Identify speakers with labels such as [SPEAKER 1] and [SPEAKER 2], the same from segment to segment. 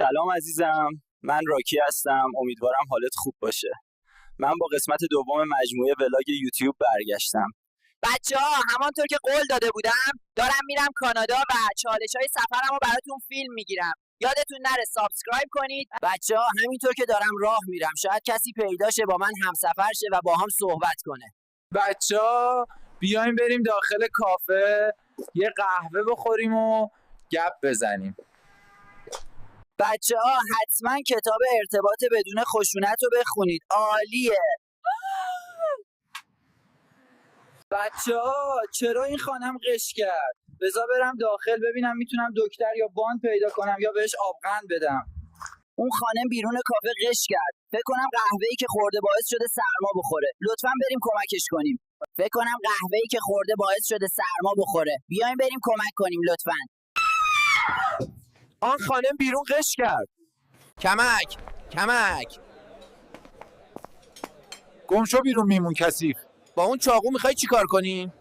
[SPEAKER 1] سلام عزیزم، من راکی هستم. امیدوارم حالت خوب باشه. من با قسمت دوم مجموعه ولاگ یوتیوب برگشتم.
[SPEAKER 2] بچه‌ها همانطور که قول داده بودم دارم میرم کانادا و چالش‌های سفرمو براتون فیلم میگیرم. یادتون نره سابسکرایب کنید.
[SPEAKER 3] بچه‌ها همینطور که دارم راه میرم شاید کسی پیدا شه با من همسفر شه و با هم صحبت کنه.
[SPEAKER 4] بچه‌ها بیایم بریم داخل کافه یه قهوه بخوریم و گپ بزنیم.
[SPEAKER 3] بچه‌ها حتما کتاب ارتباط بدون خشونت رو بخونید. عالیه.
[SPEAKER 4] بچه‌ها چرا این خانم قش کرد؟ بذار برم داخل ببینم میتونم دکتر یا باند پیدا کنم یا بهش آبغن بدم.
[SPEAKER 3] اون خانم بیرون کافه قش کرد. فکر کنم قهوه‌ای که خورده باعث شده سرما بخوره. لطفاً بریم کمکش کنیم. فکر کنم قهوه‌ای که خورده باعث شده سرما بخوره. بیایم بریم کمک کنیم لطفاً.
[SPEAKER 4] آن خانم بیرون قش کرد.
[SPEAKER 5] کمک
[SPEAKER 4] گم شو بیرون میمون کثیف.
[SPEAKER 5] با اون چاقو میخوای چی کار کنی؟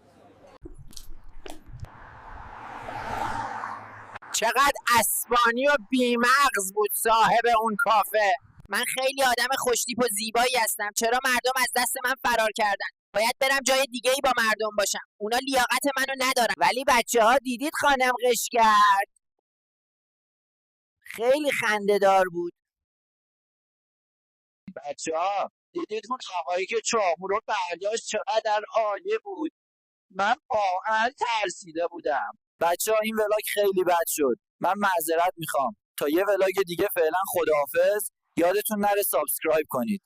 [SPEAKER 2] چقدر اسبانی و بیمغز بود صاحب اون کافه. من خیلی آدم خوشتیپ و زیبایی هستم. چرا مردم از دست من فرار کردن؟ باید برم جای دیگه ای با مردم باشم. اونا لیاقت منو ندارن.
[SPEAKER 3] ولی بچه‌ها دیدید خانم قش کرد؟ خیلی خنده‌دار بود.
[SPEAKER 5] بچه‌ها دیدید اون آقایی که چاقو رو برداشت چقدر عالی بود؟ من واقعا ترسیده بودم.
[SPEAKER 4] بچه‌ها این ولاگ خیلی بد شد. من معذرت میخوام. تا یه ولاگ دیگه فعلا خداحافظ. یادتون نره سابسکرایب کنید.